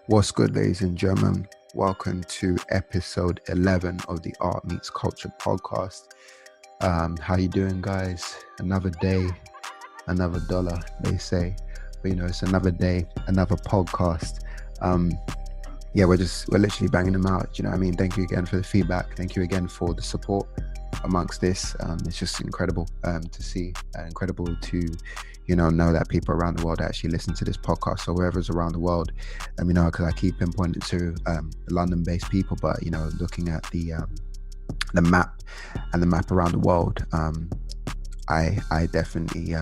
What's good, ladies and gentlemen? Welcome to episode 11 of the Art Meets Culture podcast. How you doing, guys? Another day, another dollar, they say. But it's another day, another podcast. Yeah, we're literally banging them out. You know what I mean? Thank you again for the feedback. Thank you again for the support amongst this. It's just incredible to see, incredible to know that people around the world actually listen to this podcast. So wherever's around the world, let me know, because I keep pinpointing to the London-based people, but looking at the map and the map around the world, I definitely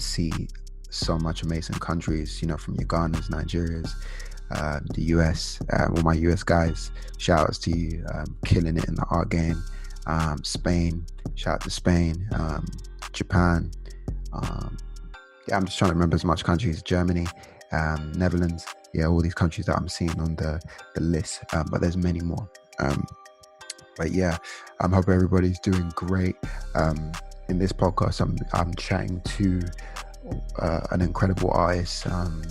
see so much amazing countries, from your Ghanas, Nigerias, the US, all my US guys, shout outs to you, killing it in the art game. Spain, shout out to Spain, Japan, I'm just trying to remember as much countries, Germany, Netherlands, all these countries that I'm seeing on the list, but there's many more. But yeah, I hope everybody's doing great. In this podcast, I'm chatting to an incredible artist, an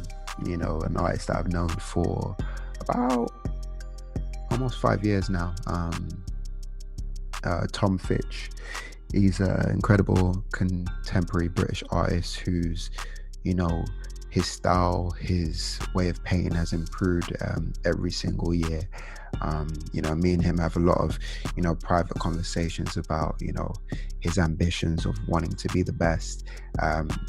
artist that I've known for about almost 5 years now, Tom Fitch. He's an incredible contemporary British artist who's, his style, his way of painting has improved every single year. Me and him have a lot of, private conversations about, his ambitions of wanting to be the best,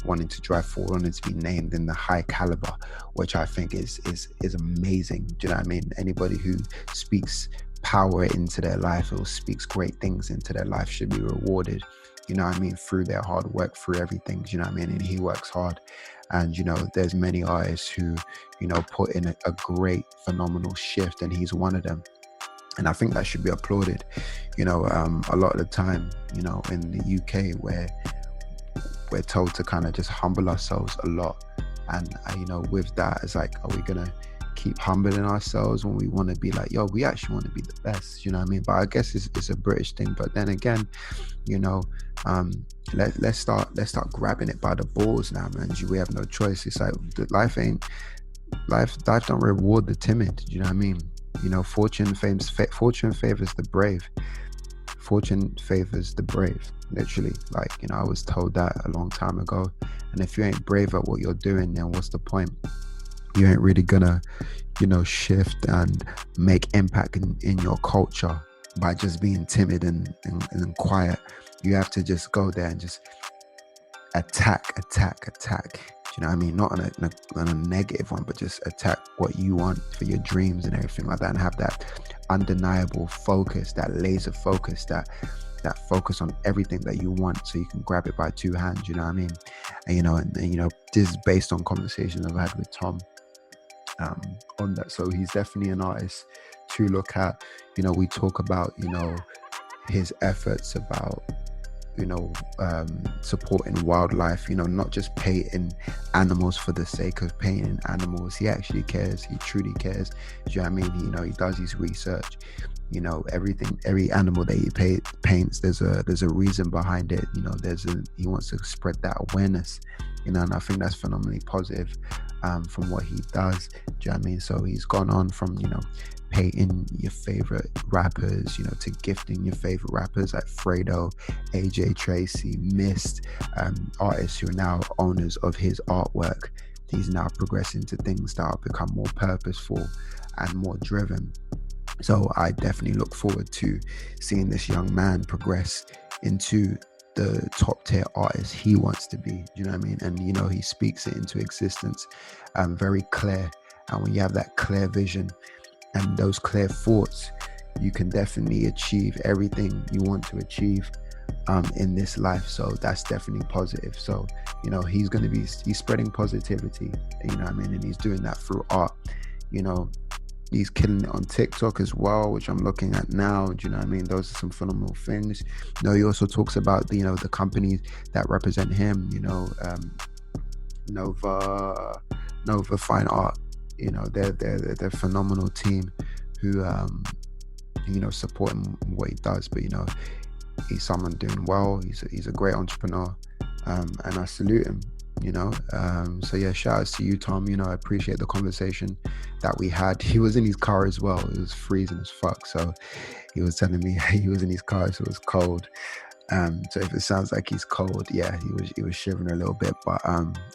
wanting to drive forward, wanting to be named in the high caliber, which I think is amazing. Do you know what I mean? Anybody who speaks power into their life or speaks great things into their life should be rewarded, through their hard work, through everything, and he works hard. And there's many artists who put in a great phenomenal shift, and he's one of them, and I think that should be applauded. A lot of the time, in the UK, where we're told to kind of just humble ourselves a lot, and with that, it's like, are we gonna keep humbling ourselves when we want to be like, we actually want to be the best, but I guess it's a British thing. But then again, let's start grabbing it by the balls now, man. We have no choice. It's like life don't reward the timid. Do you know what I mean? Fortune favors the brave. Fortune favors the brave, literally. Like, I was told that a long time ago. And if you ain't brave at what you're doing, then what's the point? You ain't really gonna, shift and make impact in your culture by just being timid and quiet. You have to just go there and just attack. Do you know what I mean? Not on a negative one, but just attack what you want for your dreams and everything like that, and have that undeniable focus, that laser focus, that focus on everything that you want, so you can grab it by two hands. You know what I mean? And this is based on conversations I've had with Tom on that. So he's definitely an artist to look at. We talk about his efforts about supporting wildlife, not just painting animals for the sake of painting animals. He actually cares. He truly cares. Do you know what I mean? He does his research. Every animal that he paints, there's a reason behind it. He wants to spread that awareness, and I think that's phenomenally positive from what he does. Do you know what I mean? So he's gone on from painting your favorite rappers, to gifting your favorite rappers like Fredo, AJ Tracy, Mist, artists who are now owners of his artwork. He's now progressing to things that will become more purposeful and more driven. So I definitely look forward to seeing this young man progress into the top tier artist he wants to be. You know what I mean? And he speaks it into existence, very clear. And when you have that clear vision and those clear thoughts, you can definitely achieve everything you want to achieve in this life. So that's definitely positive. So he's spreading positivity, you know what I mean? And he's doing that through art. He's killing it on TikTok as well, which I'm looking at now. Do you know what I mean? Those are some phenomenal things. He also talks about the companies that represent him. Nova Fine Art. They're a phenomenal team who support him in what he does. But he's someone doing well. He's a great entrepreneur, and I salute him. So yeah, shout outs to you, Tom. I appreciate the conversation that we had. He was in his car as well. It was freezing as fuck, so he was telling me he was in his car, so it was cold. So if it sounds like he's cold, yeah, he was shivering a little bit, but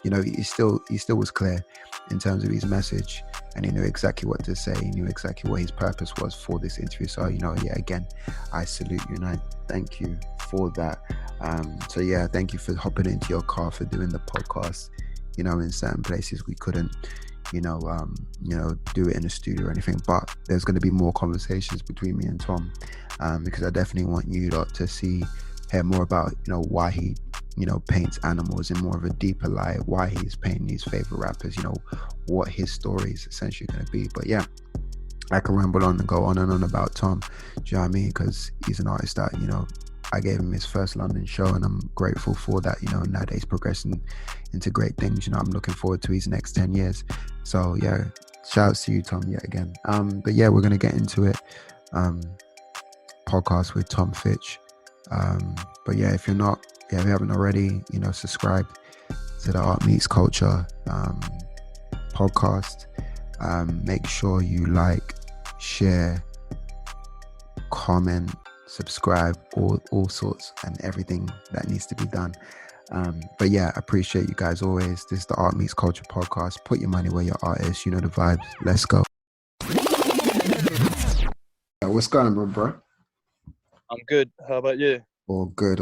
he still was clear in terms of his message, and he knew exactly what to say. He knew exactly what his purpose was for this interview. So yeah, again, I salute you and I thank you for that. So yeah, thank you for hopping into your car, for doing the podcast. In certain places we couldn't do it in a studio or anything, but there's going to be more conversations between me and Tom, because I definitely want you to hear more about why he paints animals in more of a deeper light, why he's painting his favorite rappers, what his story is essentially going to be. But yeah, I can ramble on and go on and on about Tom, do you know what I mean? Because he's an artist that I gave him his first London show, and I'm grateful for that. Now that he's progressing into great things, I'm looking forward to his next 10 years. So yeah, shout out to you, Tom, yet again. But yeah, we're going to get into it. Podcast with Tom Fitch. But yeah, if you haven't already, subscribe to the Art Meets Culture podcast. Make sure you like, share, comment, subscribe, all sorts and everything that needs to be done. But yeah, I appreciate you guys always. This is the Art Meets Culture podcast. Put your money where your art is. You know the vibes. Let's go. What's going on, bro? I'm good. How about you? All good.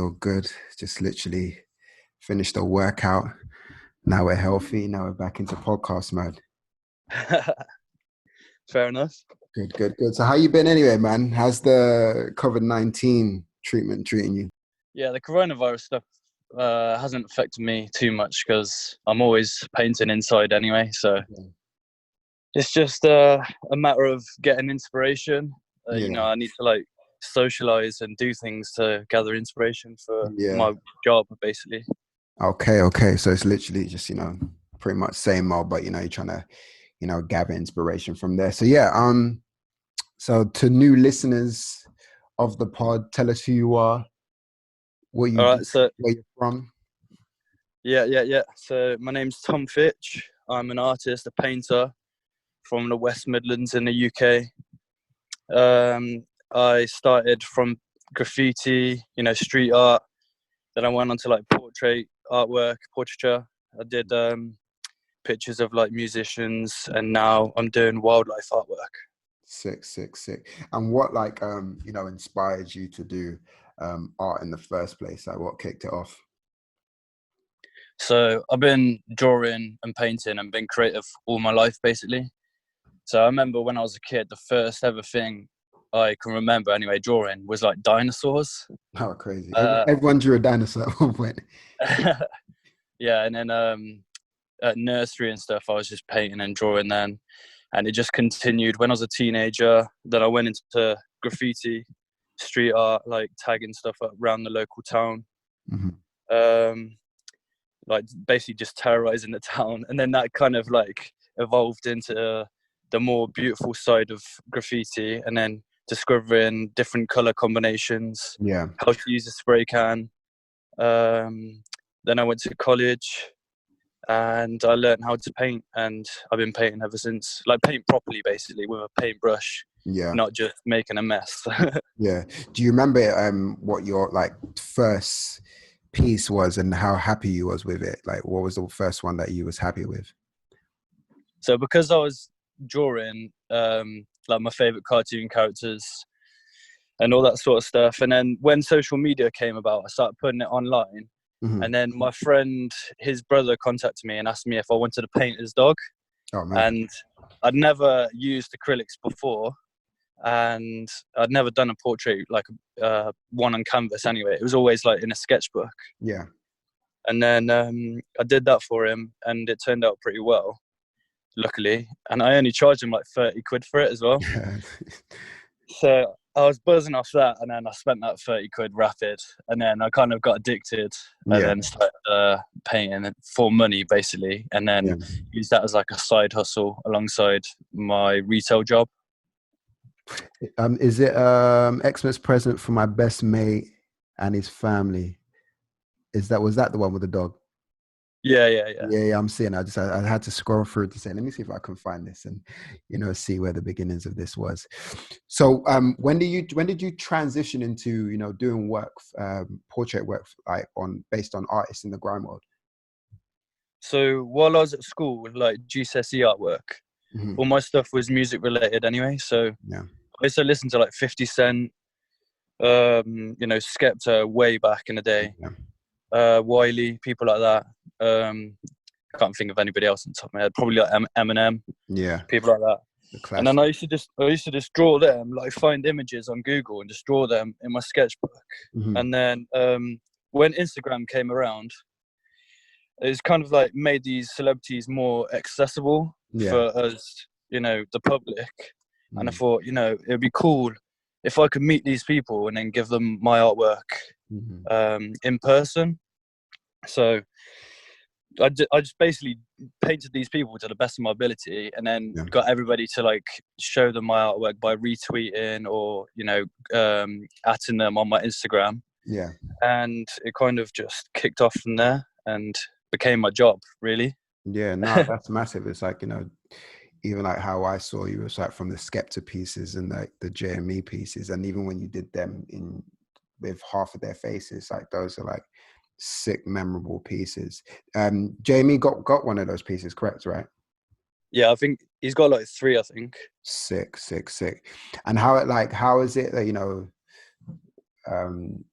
Just literally finished a workout. Now we're healthy. Now we're back into podcast mode. Fair enough. Good. So how you been anyway, man? How's the COVID-19 treatment treating you? Yeah, the coronavirus stuff hasn't affected me too much because I'm always painting inside anyway. So it's just a matter of getting inspiration. I need to socialize and do things to gather inspiration for my job, basically. Okay. So it's literally just, pretty much same old, but, you're trying to, gather inspiration from there. So yeah, so to new listeners of the pod, tell us who you are, what you do, where you're from. Yeah. So my name's Tom Fitch. I'm an artist, a painter from the West Midlands in the UK. I started from graffiti, street art. Then I went on to portraiture. I did pictures of musicians, and now I'm doing wildlife artwork. Sick. And what inspired you to do art in the first place? Like what kicked it off? So I've been drawing and painting and been creative all my life, basically. So I remember when I was a kid, the first ever thing I can remember anyway drawing was dinosaurs. Oh, crazy. Everyone drew a dinosaur at one point. Yeah, and then at nursery and stuff, I was just painting and drawing then. And it just continued when I was a teenager. Then I went into graffiti, street art, tagging stuff up around the local town. Mm-hmm. Basically just terrorizing the town. And then that kind of evolved into the more beautiful side of graffiti, and then discovering different color combinations, how to use a spray can. Then I went to college and I learned how to paint, and I've been painting ever since. Paint properly, basically, with a paintbrush, not just making a mess. Yeah. Do you remember what your first piece was and how happy you was with it? What was the first one that you was happy with? So because I was drawing my favorite cartoon characters and all that sort of stuff, and then when social media came about, I started putting it online. Mm-hmm. And then my friend, his brother, contacted me and asked me if I wanted to paint his dog. Oh, man. And I'd never used acrylics before, and I'd never done a portrait one on canvas anyway. It was always in a sketchbook. Yeah. And then I did that for him, and it turned out pretty well, luckily. And I only charged him 30 quid for it as well. Yeah. So I was buzzing off that, and then I spent that 30 quid rapid, and then I kind of got addicted, and then started painting for money, basically, and then used that as a side hustle alongside my retail job. Is it Xmas present for my best mate and his family? Was that the one with the dog? Yeah. Yeah, I'm seeing. I had to scroll through to say, let me see if I can find this and see where the beginnings of this was. So, when did you transition into doing work, portrait work, like based on artists in the grime world? So while I was at school, like GCSE artwork, Hmm. all my stuff was music related anyway. So Yeah, I used to listen to like 50 Cent, Skepta way back in the day, yeah, Wiley, people like that. Can't think of anybody else on top of my head. Probably like Eminem, yeah. people like that. The And then classic. I used to just draw them, like find images on Google and just draw them in my sketchbook. Hmm. And then when Instagram came around, it's kind of like made these celebrities more accessible Yeah. for us, the public. And I Mm-hmm. thought, it would be cool if I could meet these people and then give them my artwork in person. So I just basically painted these people to the best of my ability, and then Yeah, got everybody to like show them my artwork by retweeting or atting them on my Instagram, yeah. and it kind of just kicked off from there and became my job, really. Yeah, no, that's massive. It's like, even like how I saw you, it's like from the Skepta pieces and like the JME pieces, and even when you did them in with half of their faces, like those are like sick, memorable pieces. JME got one of those pieces, correct, right? Yeah, I think he's got like three, I think. Sick, sick, sick. And how is it that um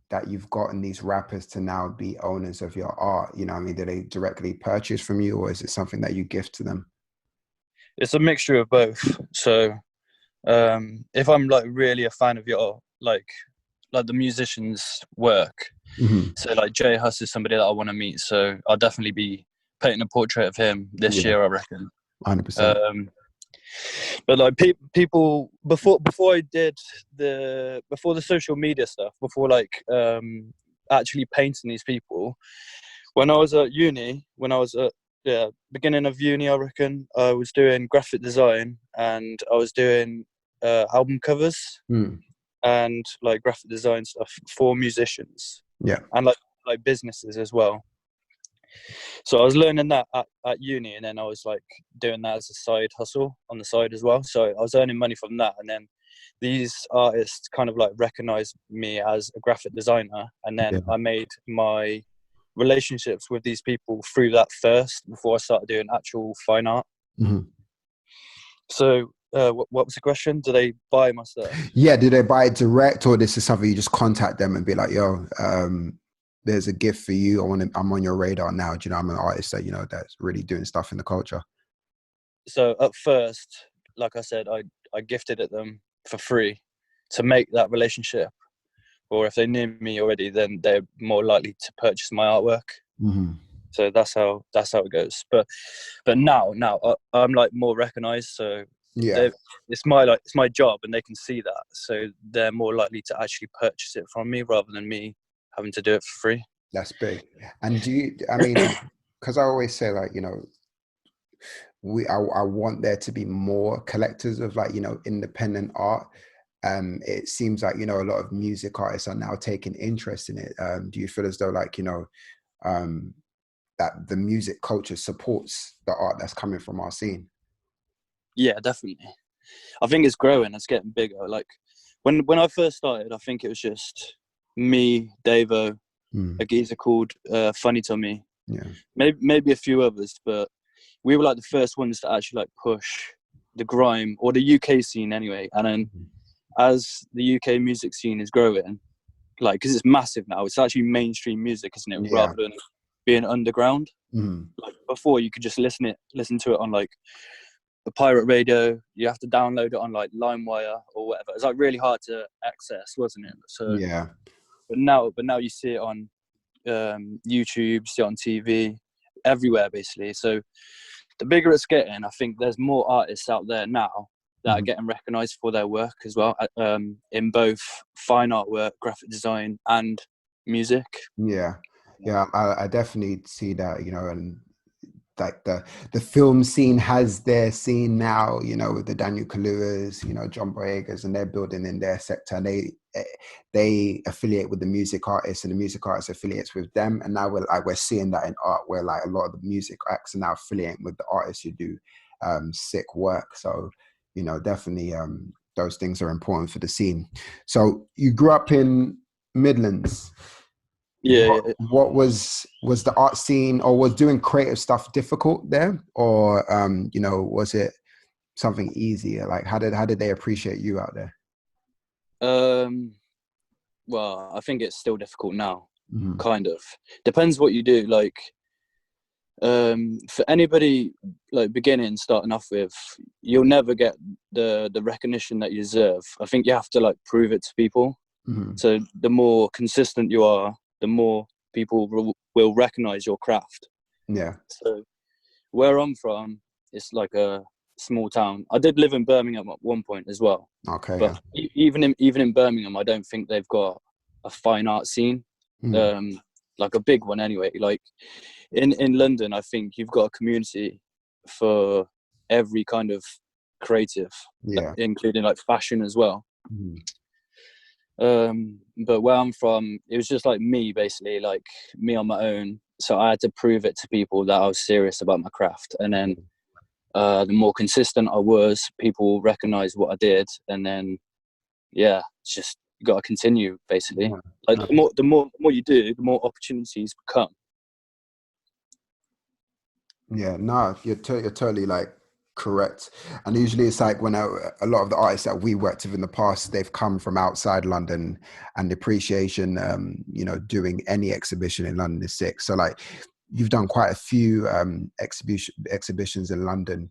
that you've gotten these rappers to now be owners of your art? I mean, do they directly purchase from you, or is it something that you gift to them? It's a mixture of both. So if I'm like really a fan of your like the musician's work, Hmm. so like Jay Huss is somebody that I want to meet, so I'll definitely be painting a portrait of him this Yeah, year, I reckon. 100%. Um, but like people before I did the social media stuff, before like actually painting these people, when I was at uni, when I was at beginning of uni, I reckon I was doing graphic design and I was doing album covers Mm. and like graphic design stuff for musicians Yeah. and like businesses as well. So I was learning that at uni, and then I was like doing that as a side hustle on the side as well. So I was earning money from that, and then these artists kind of like recognized me as a graphic designer, and then Yeah. I made my relationships with these people through that first before I started doing actual fine art. Hmm. So what was the question? Do they buy my stuff? Yeah. Do they buy it direct, or this is something you just contact them and be like, yo, there's a gift for you. I'm on your radar now. Do you know, I'm an artist that, that's really doing stuff in the culture. So at first, like I said, I gifted it them for free to make that relationship. Or if they knew me already, then they're more likely to purchase my artwork. Hmm. So that's how it goes. But now I'm like more recognized. So Yeah. it's my job, and they can see that. So they're more likely to actually purchase it from me rather than me having to do it for free. That's big. And I mean, because I always say like, I want there to be more collectors of like, independent art. It seems like, a lot of music artists are now taking interest in it. Do you feel as though like, um, that the music culture supports the art that's coming from our scene? Yeah, definitely. I think it's growing. It's getting bigger. Like when I first started, I think it was just me, Davo, Mm. a geezer called Funny Tommy, Yeah. maybe a few others, but we were like the first ones to actually like push the grime or the UK scene anyway. And then Mhm. as the UK music scene is growing, like because it's massive now, it's actually mainstream music, isn't it? Yeah. Rather than being underground. Mm. Like before, you could just listen to it on like a pirate radio. You have to download it on like LimeWire or whatever. It's like really hard to access, wasn't it? So, Yeah. but now you see it on YouTube, see it on TV, everywhere basically. So the bigger it's getting, I think there's more artists out there now that are Mhm. getting recognised for their work as well, in both fine artwork, graphic design, and music. Yeah. Yeah. I definitely see that, and like the film scene has their scene now, you know, with the Daniel Kaluuyas, you know, John Boyegas, and they're building in their sector, and they affiliate with the music artists, and the music artists affiliates with them. And now we're seeing that in art, where like a lot of the music acts are now affiliating with the artists who do sick work. So, you know, definitely those things are important for the scene. So you grew up in Midlands. Yeah, What was the art scene, or was doing creative stuff difficult there, or you know, was it something easier? Like how did they appreciate you out there? well, I think it's still difficult now. Mm-hmm. Kind of depends what you do. Like, for anybody like beginning, starting off with, you'll never get the recognition that you deserve. I think you have to like prove it to people. Mm-hmm. So the more consistent you are, the more people will recognize your craft. Yeah. So where I'm from, it's like a small town. I did live in Birmingham at one point as well. Okay. But even in Birmingham, I don't think they've got a fine art scene, Mm. like a big one anyway. Like in London, I think you've got a community for every kind of creative, Yeah. including like fashion as well. Mm. But where I'm from, it was just like me, basically, like me on my own. So I had to prove it to people that I was serious about my craft. And then the more consistent I was, people recognized what I did. And then, yeah, it's just you got to continue, basically. Yeah. Like No. the more you do, the more opportunities come. Yeah, no, you're totally like correct. And usually it's like when a lot of the artists that we worked with in the past, they've come from outside London, and the appreciation, you know, doing any exhibition in London is sick. So like you've done quite a few exhibitions in London.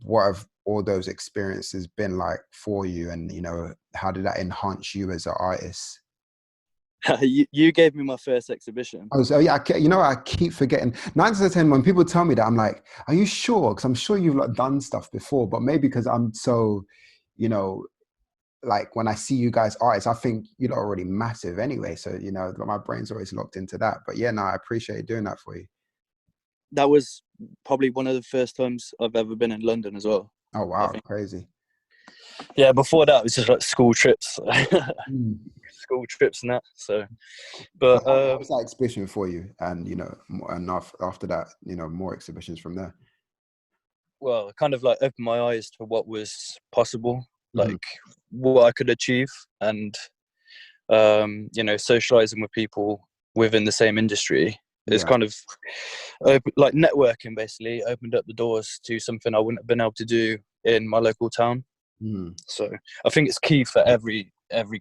What have all those experiences been like for you? And, you know, how did that enhance you as an artist? You gave me my first exhibition. Oh, so yeah, you know, I keep forgetting. 9 out of 10, when people tell me that, I'm like, "Are you sure?" Because I'm sure you've like done stuff before, but maybe because I'm so, you know, like when I see you guys artists, I think you're already massive anyway. So you know, my brain's always locked into that. But yeah, no, I appreciate doing that for you. That was probably one of the first times I've ever been in London as well, Oh I wow, think. crazy. Yeah, before that, it was just like school trips. Mm. School trips and that. So, But but how was that exhibition for you? And you know, and after that, you know, more exhibitions from there. well, it kind of like opened my eyes to what was possible, Hmm. like what I could achieve, and you know, socializing with people within the same industry is Yeah. kind of like networking. Basically, opened up the doors to something I wouldn't have been able to do in my local town. Mm. So I think it's key for every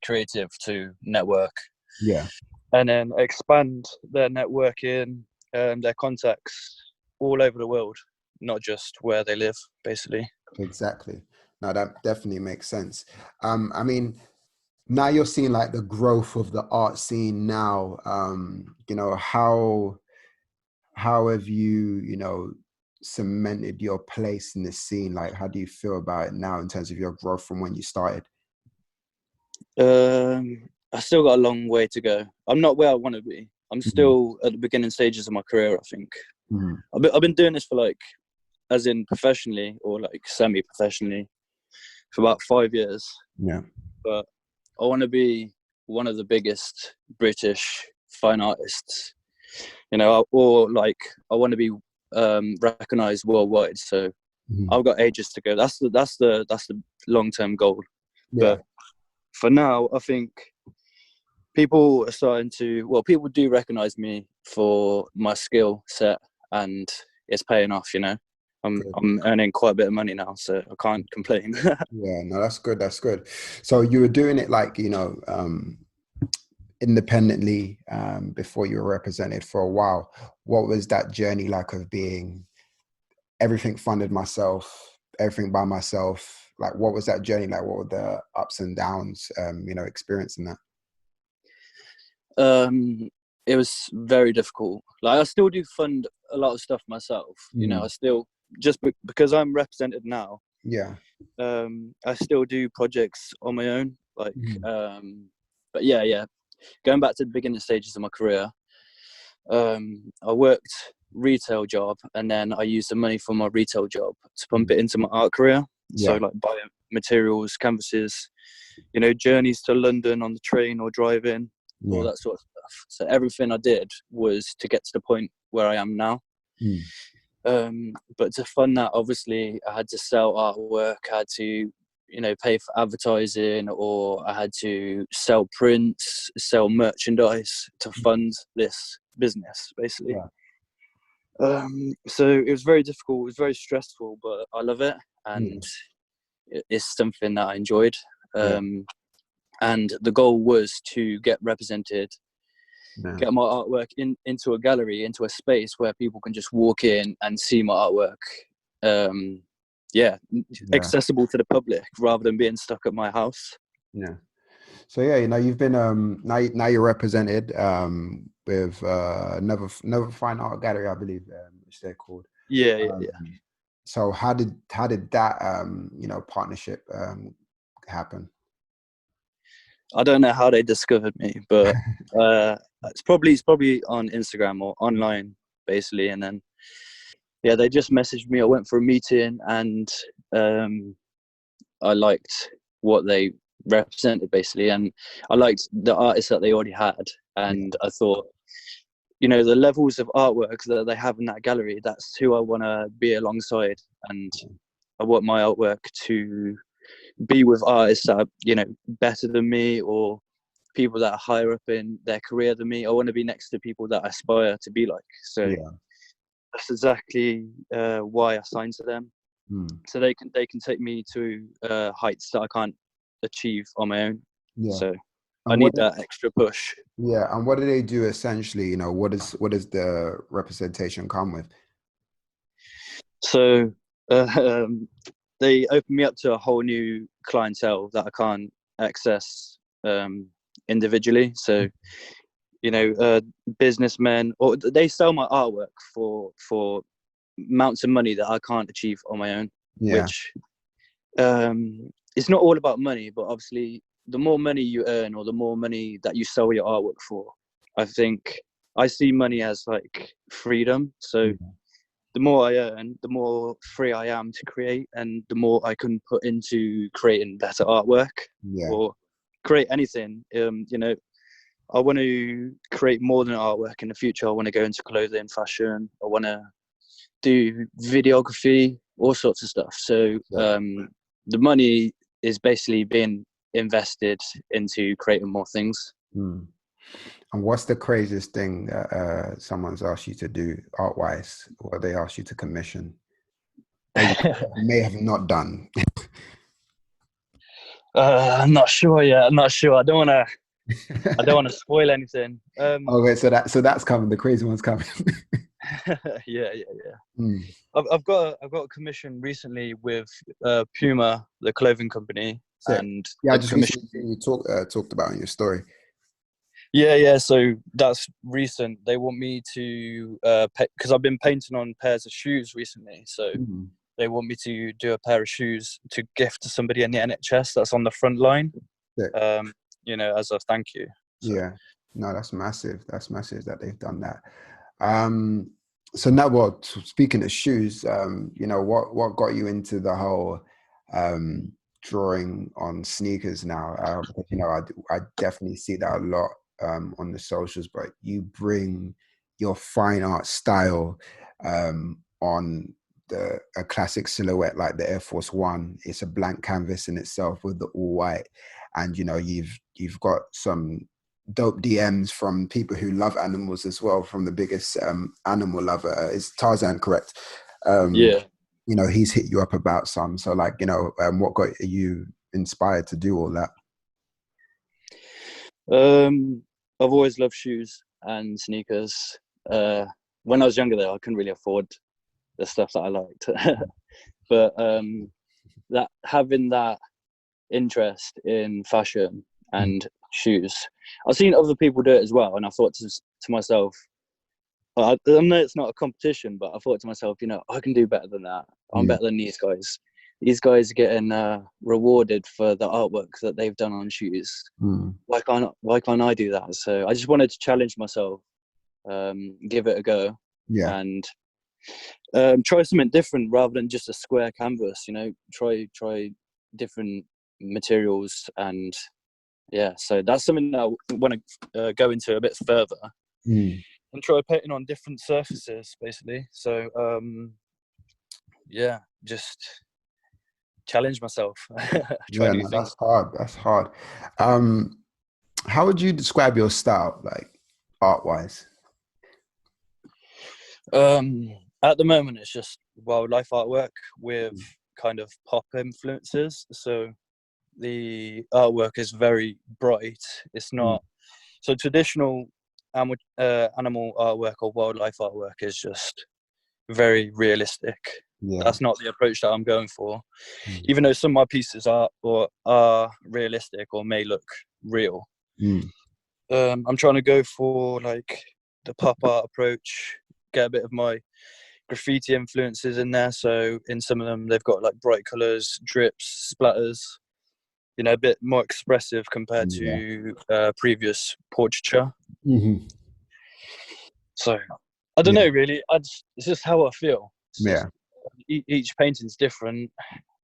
creative to network Yeah. and then expand their networking, their contacts all over the world, not just where they live, basically. Exactly. Now that definitely makes sense. I mean, now you're seeing like the growth of the art scene now. You know, how have you, you know, cemented your place in the scene? Like, how do you feel about it now in terms of your growth from when you started? I still got a long way to go. I'm not where I want to be. I'm Mm. still at the beginning stages of my career, I think. Mm. I've been doing this for like, as in professionally or like semi-professionally, for about 5 years. Yeah. But I want to be one of the biggest British fine artists, you know, or like I want to be recognized worldwide. So Mm. I've got ages to go. That's the long-term goal. Yeah. But for now, I think people are starting to. Well, people do recognize me for my skill set, and it's paying off. You know, Good. I'm earning quite a bit of money now, so I can't complain. Yeah. No, that's good. That's good. So you were doing it like, you know, independently, before you were represented for a while. What was that journey like of being everything funded myself, everything by myself? Like, what was that journey like? What were the ups and downs, you know, experiencing that? It was very difficult. Like I still do fund a lot of stuff myself. You know, Mm. I still just because I'm represented now. Yeah. I still do projects on my own. Like, Mm. but yeah. Going back to the beginning stages of my career, I worked retail job, and then I used the money from my retail job to pump it into my art career. So like buy materials, canvases, journeys to London on the train or driving, all that sort of stuff. So everything I did was to get to the point where I am now. But to fund that, obviously, I had to sell artwork, I had to, pay for advertising, or I had to sell prints, sell merchandise to fund this business, basically. So it was very difficult, it was very stressful, but I love it, and it's something that I enjoyed. And the goal was to get represented, get my artwork into a gallery, into a space where people can just walk in and see my artwork. Accessible to the public rather than being stuck at my house. So you've been now you're represented with another fine art gallery, I believe, which they're called. So how did that partnership happen? I don't know how they discovered me, but it's probably on Instagram or online, basically. And then they just messaged me. I went for a meeting, and I liked what they represented, basically, and I liked the artists that they already had, and I thought, the levels of artwork that they have in that gallery, that's who I want to be alongside, and I want my artwork to be with artists that are, better than me, or people that are higher up in their career than me. I want to be next to people that I aspire to be like. So that's exactly why I signed to them. So they can take me to heights that I can't achieve on my own. So I need that extra push. And what do they do essentially? What does the representation come with? So they open me up to a whole new clientele that I can't access individually. So businessmen, or they sell my artwork for amounts of money that I can't achieve on my own. Which it's not all about money, but obviously the more money you earn, or the more money that you sell your artwork for, I think I see money as like freedom. So the more I earn, the more free I am to create, and the more I can put into creating better artwork or create anything. I want to create more than artwork in the future. I want to go into clothing, fashion. I want to do videography, all sorts of stuff. So the money is basically being invested into creating more things. And what's the craziest thing that someone's asked you to do art-wise, or they asked you to commission that you may have not done? I'm not sure yet. I'm not sure. I don't want to spoil anything. Okay, so that's coming. The crazy one's coming. Yeah. I've got a commission recently with Puma, the clothing company. Sick. And I just recently you talked about in your story. So that's recent. They want me to because I've been painting on pairs of shoes recently. So they want me to do a pair of shoes to gift to somebody in the NHS that's on the front line. As a thank you. So. No, that's massive. That's massive that they've done that. So now, speaking of shoes, what got you into the whole drawing on sneakers now? I definitely see that a lot on the socials, but you bring your fine art style on a classic silhouette like the Air Force One. It's a blank canvas in itself with the all white, and you've got some dope DMs from people who love animals as well, from the biggest animal lover. Is Tarzan correct? He's hit you up about some. So what got you inspired to do all that? I've always loved shoes and sneakers. When I was younger though, I couldn't really afford the stuff that I liked. But that having that interest in fashion and shoes, I've seen other people do it as well, and I thought to myself, I know it's not a competition, but I thought to myself, I can do better than that. I'm better than these guys. These guys are getting rewarded for the artwork that they've done on shoes. Why can't I do that? So I just wanted to challenge myself, give it a go. Yeah. and try something different rather than just a square canvas. You know, try different materials, and yeah. So that's something that I want to go into a bit further Mm. and try painting on different surfaces, basically. So yeah, just challenge myself, try Yeah, new no, things. that's hard. That's hard. How would you describe your style, like art wise? At the moment, it's just wildlife artwork with kind of pop influences. So the artwork is very bright. It's Mm. not so traditional animal artwork or wildlife artwork is just very realistic. Yeah. That's not the approach that I'm going for. Mm. Even though some of my pieces are realistic or may look real, Mm. I'm trying to go for like the pop art approach, get a bit of my graffiti influences in there. So in some of them, they've got like bright colors, drips, splatters. You know, a bit more expressive compared Yeah. to previous portraiture. Hmm. So I don't Yeah. know really. It's just how I feel. It's Yeah. just each painting's different,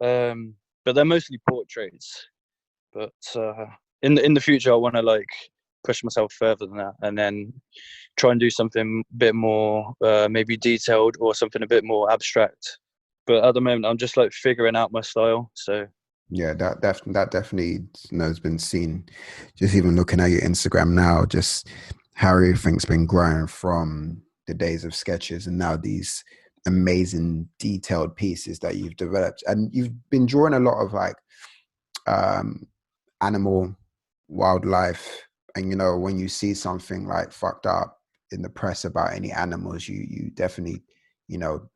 but they're mostly portraits. But in the future, I want to like push myself further than that, and then try and do something a bit more maybe detailed or something a bit more abstract. But at the moment, I'm just like figuring out my style. So Yeah, that definitely, has been seen. Just even looking at your Instagram now, just how everything's been growing from the days of sketches and now these amazing detailed pieces that you've developed. And you've been drawing a lot of like um animal, wildlife, and when you see something like fucked up in the press about any animals, you definitely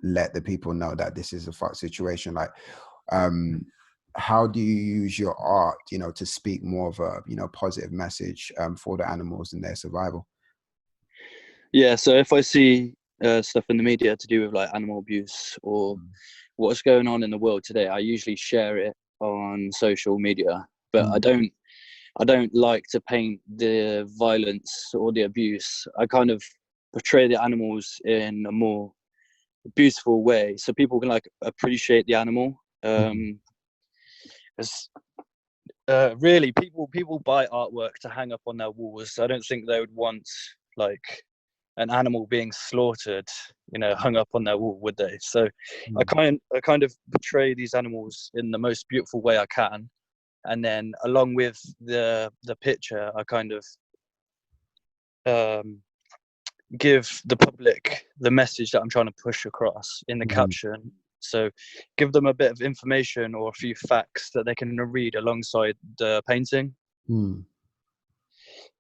let the people know that this is a fucked situation. Like, um how do you use your art to speak more of a positive message for the animals and their survival? yeah, so if I see stuff in the media to do with like animal abuse or what's going on in the world today, I usually share it on social media. But Mm. I don't like to paint the violence or the abuse. I kind of portray the animals in a more beautiful way, so people can like appreciate the animal. Mm. 'Cause, really, people buy artwork to hang up on their walls. I don't think they would want like an animal being slaughtered, hung up on their wall, would they? So Mm. I kind of portray these animals in the most beautiful way I can, and then along with the picture, I kind of um, give the public the message that I'm trying to push across in the Mm. caption. So give them a bit of information or a few facts that they can read alongside the painting. Mm.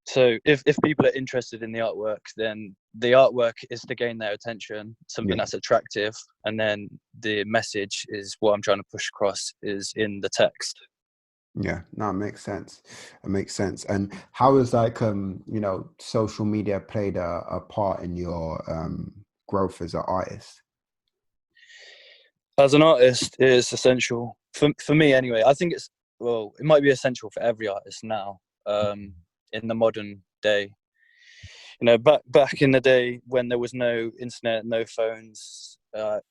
So if people are interested in the artwork, then the artwork is to gain their attention, something Yeah. that's attractive, and then the message is what I'm trying to push across is in the text. Yeah, no, it makes sense. It makes sense. And how has like social media played a part in your growth as an artist? As an artist, it's essential for me anyway. I think it might be essential for every artist now, in the modern day. Back in the day when there was no internet, no phones,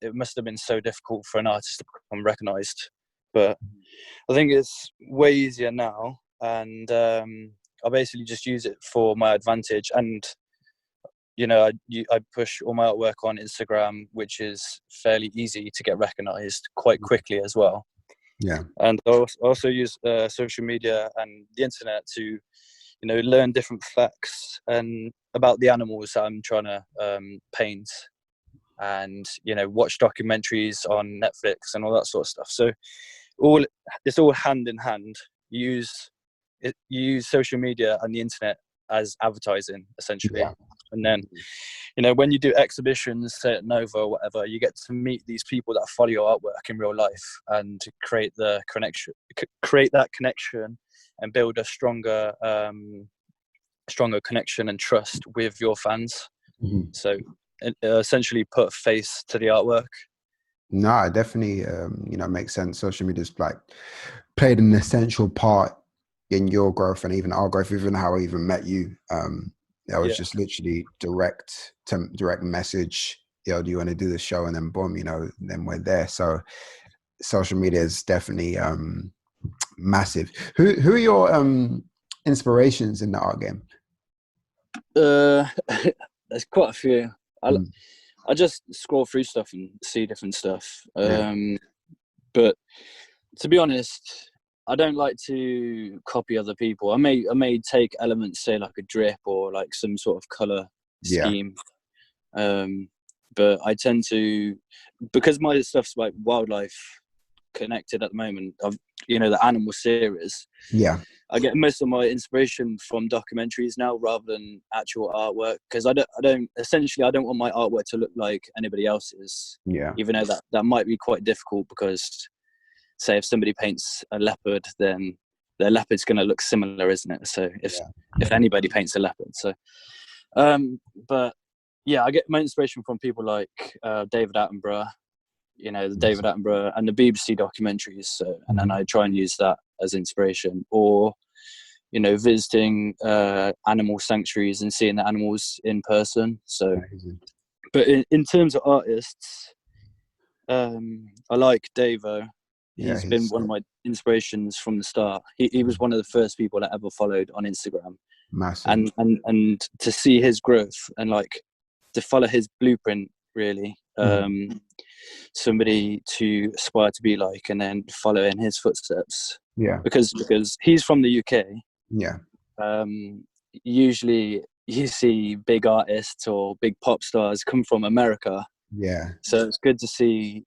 it must have been so difficult for an artist to become recognized. But I think it's way easier now, and I basically just use it for my advantage. And I push all my artwork on Instagram, which is fairly easy to get recognized quite quickly as well. Yeah. And I also use social media and the internet to learn different facts and about the animals that I'm trying to paint, and watch documentaries on Netflix and all that sort of stuff. So it's all hand in hand. You use social media and the internet as advertising essentially, Yeah. and then when you do exhibitions, say at Nova or whatever, you get to meet these people that follow your artwork in real life and create that connection and build a stronger connection and trust with your fans. Mhm. So essentially put a face to the artwork. No, it definitely makes sense. Social media's like played an essential part in your growth and even our growth, even how I even met you. That was Yeah, just literally direct message, yo, do you want to do the show? And then boom, then we're there. So social media is definitely massive. Who are your inspirations in the art game? There's quite a few. Mm. I just scroll through stuff and see different stuff. Yeah. But to be honest, I don't like to copy other people. I may take elements, say like a drip or like some sort of color Yeah. scheme. But I tend to, because my stuff's like wildlife connected at the moment. The animal series. Yeah. I get most of my inspiration from documentaries now rather than actual artwork, because I don't want my artwork to look like anybody else's. Yeah. Even though that might be quite difficult, because say if somebody paints a leopard, then their leopard's going to look similar, isn't it? So if anybody paints a leopard, so but yeah, I get my inspiration from people like David Attenborough, the David Attenborough and the BBC documentaries. So, and then I try and use that as inspiration, or visiting animal sanctuaries and seeing the animals in person. So, Amazing. but in terms of artists, I like Davo. Yeah, He's been one of my inspirations from the start. He was one of the first people I ever followed on Instagram. Massive. And to see his growth and like to follow his blueprint, really. Somebody to aspire to be like, and then follow in his footsteps. Yeah. Because he's from the UK. Yeah. Usually you see big artists or big pop stars come from America. Yeah. So it's good to see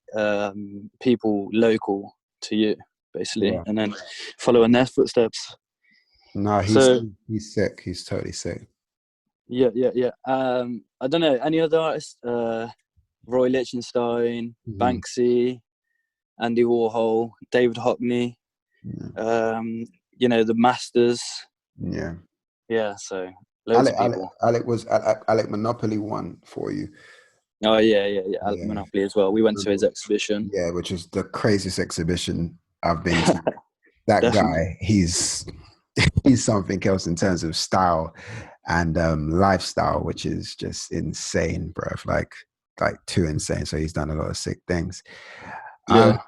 people local to you, basically, and then follow in their footsteps. No, he's sick. He's totally sick. Yeah. I don't know any other artists. Roy Lichtenstein, Banksy, Andy Warhol, David Hockney, the Masters. Yeah. So loads of people. Alec Monopoly one for you. Oh yeah. Alec Monopoly as well. We went to his exhibition. Yeah, which is the craziest exhibition I've been to. That guy, he's something else in terms of style and lifestyle, which is just insane, bro. Like too insane. So he's done a lot of sick things. What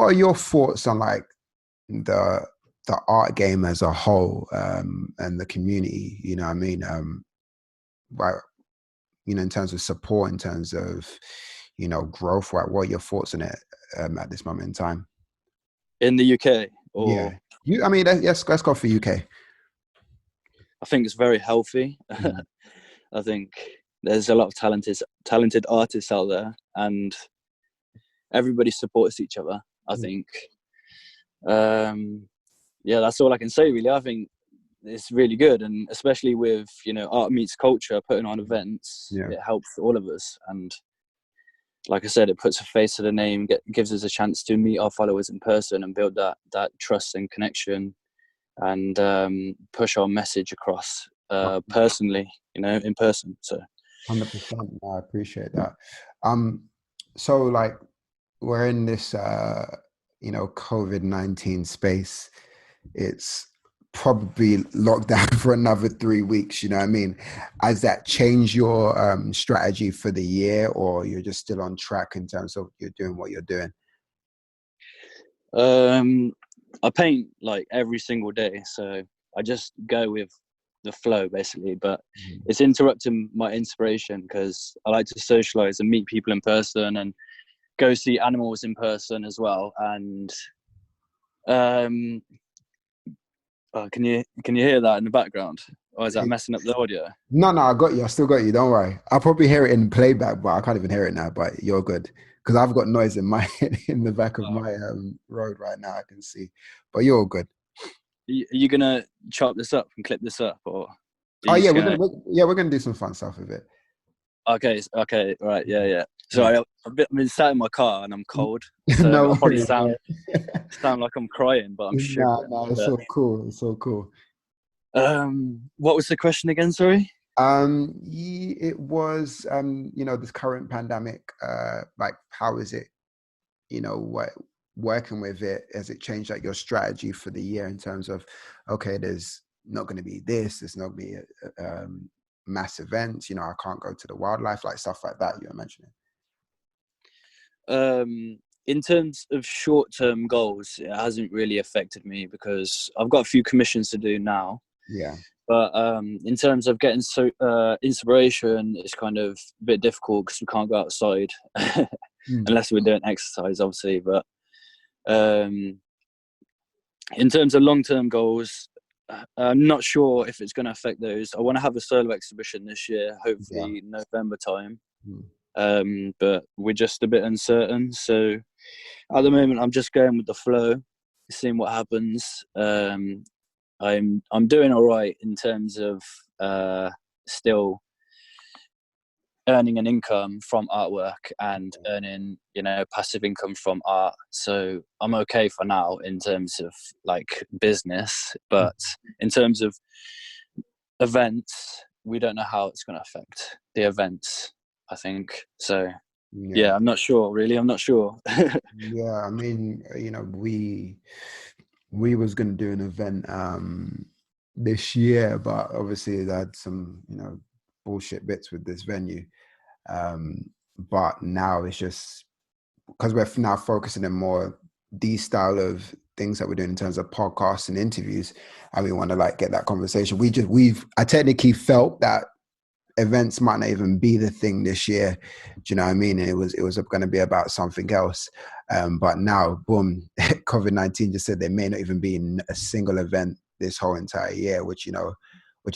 are your thoughts on like the art game as a whole, and the community? You know what I mean? In terms of support, in terms of growth. What are your thoughts on it at this moment in time? In the UK, or let's go for UK. I think it's very healthy. I think there's a lot of talented artists out there, and everybody supports each other. I think, that's all I can say really. I think it's really good, and especially with Art Meets Culture putting on events, it helps all of us. And like I said, it puts a face to the name, gives us a chance to meet our followers in person and build that trust and connection, and push our message across personally, in person. So 100%. I appreciate that. So like we're in this COVID-19 space. It's probably locked down for another 3 weeks. You know what I mean? Has that changed your strategy for the year, or you're just still on track in terms of you're doing what you're doing? I paint like every single day, so I just go with the flow basically, but it's interrupting my inspiration because I like to socialize and meet people in person and go see animals in person as well. And can you hear that in the background, or is that messing up the audio? No, I got you. I still got you. Don't worry. I'll probably hear it in playback, but I can't even hear it now. But you're good because I've got noise in my head in the back of my road right now. I can see, but you're all good. Are you gonna chop this up and clip this up, or? We're gonna do some fun stuff with it. Okay, right, yeah. So I'm sat in my car and I'm cold, so No, I'll probably sound like I'm crying, but I'm shivering. No, it's so cool. It's so cool. What was the question again? Sorry. It was this current pandemic. Like, how is it? Working with it, has it changed like your strategy for the year in terms of, okay, there's not going to be this, there's not going to be mass events? I can't go to the wildlife, like stuff like that you were mentioning. In terms of short-term goals, it hasn't really affected me because I've got a few commissions to do now. Yeah. But in terms of getting inspiration, it's kind of a bit difficult because we can't go outside unless we're doing exercise, obviously. But in terms of long-term goals, I'm not sure if it's going to affect those. I want to have a solo exhibition this year, hopefully November time. But we're just a bit uncertain. So at the moment, I'm just going with the flow, seeing what happens. I'm doing all right in terms of still earning an income from artwork and earning, passive income from art. So I'm okay for now in terms of like business, but in terms of events, we don't know how it's going to affect the events, I think. So yeah, I'm not sure, really. I'm not sure. Yeah, I mean, we was going to do an event this year, but obviously they had some, bullshit bits with this venue. But now it's just because we're now focusing on more these style of things that we're doing in terms of podcasts and interviews, and we want to like get that conversation. I technically felt that events might not even be the thing this year. Do you know what I mean? And it was going to be about something else. But now, boom, COVID-19 just said there may not even be a single event this whole entire year, which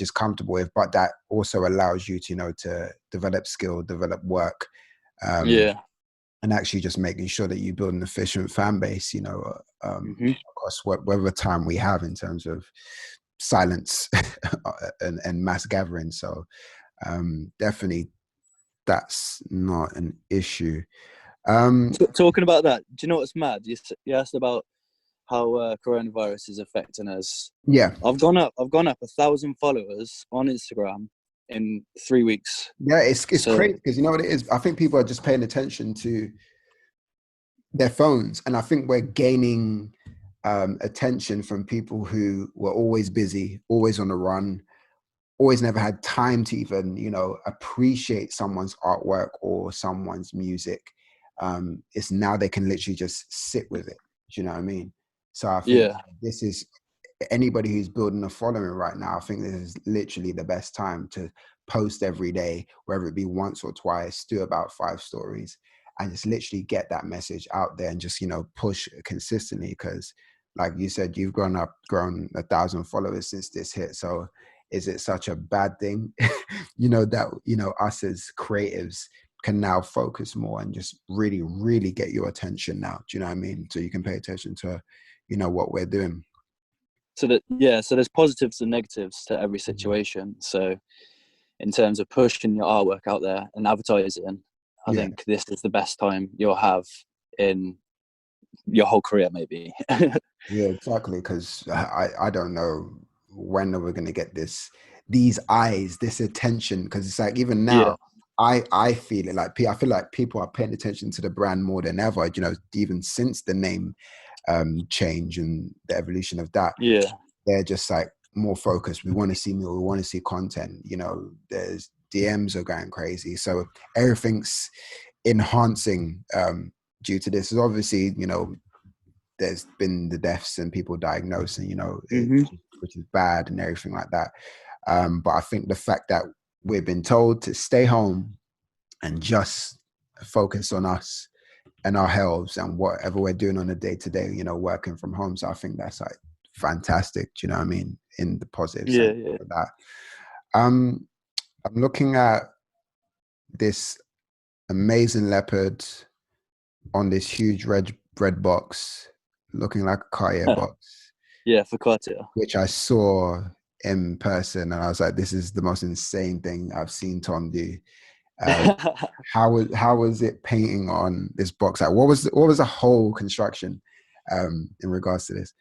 is comfortable with, but that also allows you to, to develop skill, develop work. And actually just making sure that you build an efficient fan base, across whatever time we have in terms of silence and mass gathering. So definitely that's not an issue. Talking about that, do you know what's mad? You asked about how coronavirus is affecting us. Yeah, I've gone up 1,000 followers on Instagram in 3 weeks. Yeah, it's crazy because you know what it is? I think people are just paying attention to their phones, and I think we're gaining attention from people who were always busy, always on the run, always never had time to even, appreciate someone's artwork or someone's music. It's now they can literally just sit with it. Do you know what I mean? So I think this is anybody who's building a following right now. I think this is literally the best time to post every day, whether it be once or twice, do about 5 stories, and just literally get that message out there and just, push consistently. Because like you said, you've grown 1,000 followers since this hit. So is it such a bad thing? that, us as creatives can now focus more and just really, really get your attention now. Do you know what I mean? So you can pay attention to, what we're doing. So there's positives and negatives to every situation. So in terms of pushing your artwork out there and advertising, I think this is the best time you'll have in your whole career, maybe. Yeah, exactly. Because I don't know when are we going to get these eyes, this attention. Because it's like even now, I feel it like I feel like people are paying attention to the brand more than ever. Even since the name change and the evolution of that. They're just like more focused. We want to see more. We want to see content. There's DMs are going crazy. So everything's enhancing due to this. Is obviously, there's been the deaths and people diagnosed, and which is bad and everything like that. But I think the fact that we've been told to stay home and just focus on us and our health and whatever we're doing on a day-to-day, working from home. So I think that's like fantastic. Do you know what I mean? In the positive sense of that. I'm looking at this amazing leopard on this huge red box, looking like a Cartier box. For Cartier. Which I saw in person, and I was like, this is the most insane thing I've seen Tom do. How was it painting on this box? Like, what was the whole construction in regards to this?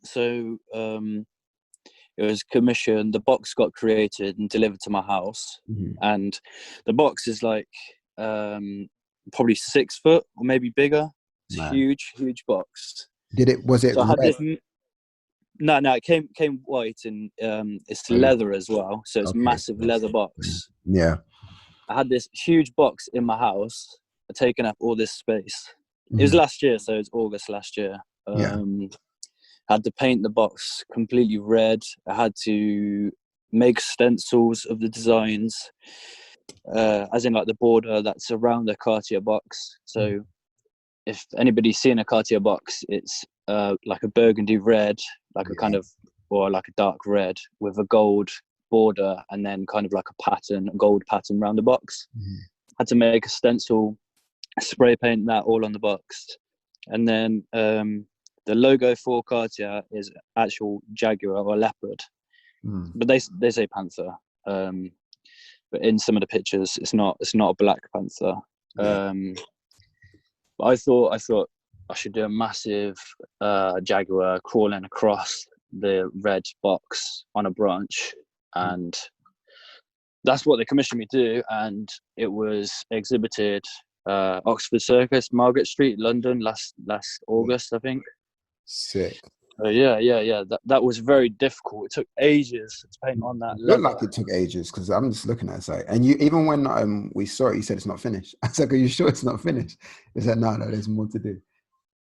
So it was commissioned. The box got created and delivered to my house, and the box is like probably 6 foot or maybe bigger. It's a huge box. Was it red? No, it came white, and it's Oh, yeah. leather as well. So it's Okay. massive leather box. Yeah. I had this huge box in my house, taking up all this space. It was Mhm. last year, so it was August last year. Yeah. Had to paint the box completely red. I had to make stencils of the designs, as in like the border that's around the Cartier box. So if anybody's seen a Cartier box, it's like a burgundy red, like a kind Yeah. of, or like a dark red with a gold border, and then kind of like a gold pattern around the box. Mhm. Had to make a stencil, spray paint that all on the box, and then the logo for Cartier is actual jaguar or leopard, Mm. but they say panther. But in some of the pictures, it's not a black panther. Yeah. But I thought I should do a massive jaguar crawling across the red box on a branch, and that's what they commissioned me to do. And it was exhibited Oxford Circus, Margaret Street, London, last August, I think. Sick. Yeah. That was very difficult. It took ages to paint on that It looked leather. like it took ages because I'm just looking at it. Like, and you, even when we saw it, you said it's not finished. I was like, "Are you sure it's not finished?" He said, "No, there's more to do."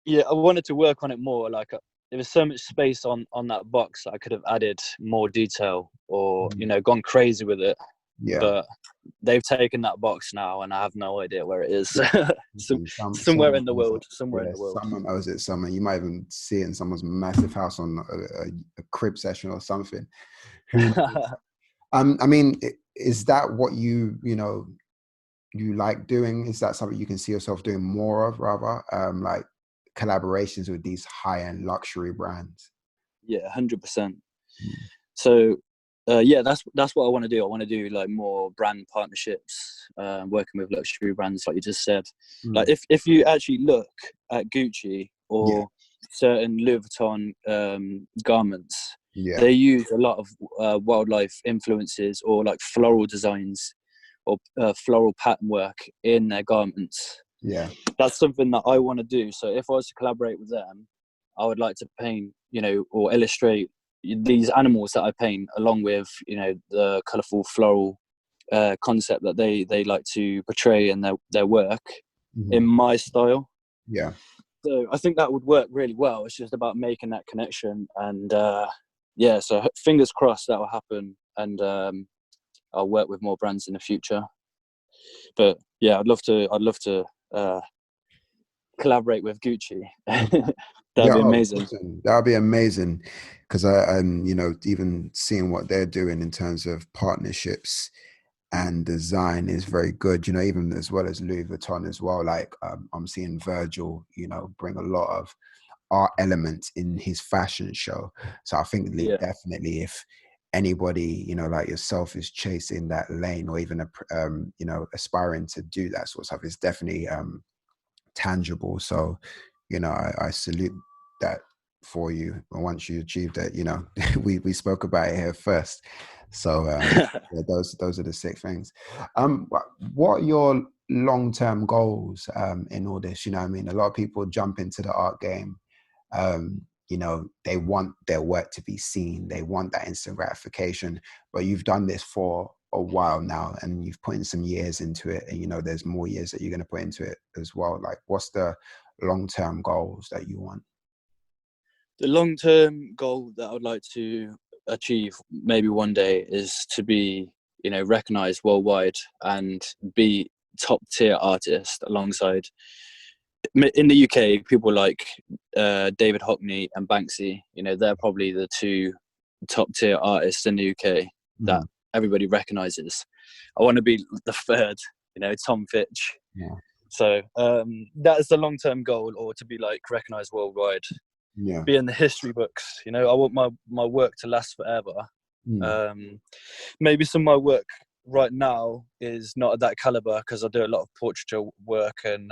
Yeah, I wanted to work on it more. Like there was so much space on that box that I could have added more detail, or gone crazy with it. Yeah. But they've taken that box now, and I have no idea where it is. Somewhere Someone in the owns world. it. Somewhere in Yeah, the world. someone owes it. Someone you might even see it in someone's massive house on a crib session or something. Who knows? I mean, is that what you like doing? Is that something you can see yourself doing more of, rather, like collaborations with these high-end luxury brands? Yeah, 100%. Mm. So, yeah, that's what I want to do. I want to do like more brand partnerships, working with luxury brands, like you just said. Like Mm. if you actually look at Gucci Yeah, or certain Louis Vuitton garments, yeah, they use a lot of wildlife influences, or like floral designs, or floral pattern work in their garments. yeah, That's something that I want to do. So if I was to collaborate with them, I would like to paint, or illustrate these animals that I paint, along with the colourful floral concept that they like to portray in their work, in mhm, my style. yeah. So I think that would work really well. It's just about making that connection, and yeah. So fingers crossed that will happen, and I'll work with more brands in the future. But yeah, I'd love to collaborate with Gucci. That'd Yeah, be oh, amazing. listen, that'd be amazing because I'm, even seeing what they're doing in terms of partnerships and design is very good. Even as well as Louis Vuitton as well. Like I'm seeing Virgil, bring a lot of art elements in his fashion show. So I think Yeah. definitely if anybody, like yourself is chasing that lane or even, aspiring to do that sort of stuff, it's definitely tangible. So, I salute that for you. And once you achieved it, we spoke about it here first. So yeah, those are the sick things. What are your long-term goals in all this? I mean, a lot of people jump into the art game. They want their work to be seen. They want that instant gratification. But you've done this for a while now, and you've put in some years into it, and there's more years that you're going to put into it as well. Like, what's the long-term goals that you want? The long-term goal that I would like to achieve maybe one day is to be, recognized worldwide and be top tier artist alongside, in the UK, people like David Hockney and Banksy. They're probably the two top tier artists in the UK that Mm, everybody recognizes. I want to be the third, Tom Fitch. yeah, So that is the long-term goal, or to be like recognized worldwide, yeah, be in the history books. I want my work to last forever. mm, Maybe some of my work right now is not at that caliber, because I do a lot of portraiture work, and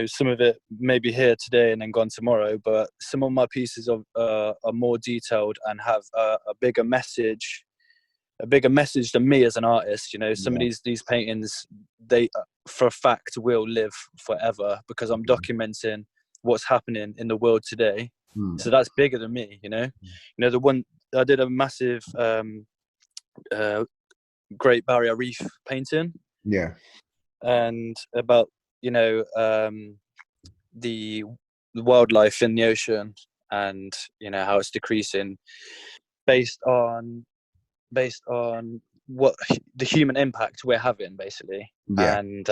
some of it may be here today and then gone tomorrow, but some of my pieces are more detailed and have a bigger message than me as an artist. Some of yeah, these paintings, they for a fact will live forever, because I'm documenting what's happening in the world today. Mm. So that's bigger than me, you know. The one I did a massive Great Barrier Reef painting, Yeah. and about the wildlife in the ocean, and how it's decreasing based on what the human impact we're having, basically, Yeah. and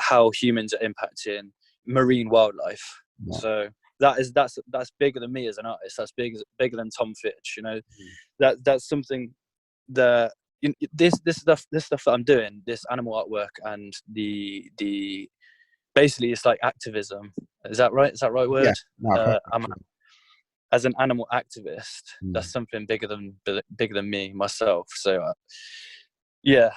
how humans are impacting marine wildlife. Yeah. So that's bigger than me as an artist. That's bigger than Tom Fitch. That's something that this stuff that I'm doing, this animal artwork, and the basically it's like activism. Is that right? Is that right Yeah. word? No, I've heard I'm that. as an animal activist. Mm. That's something bigger than me myself. So yeah.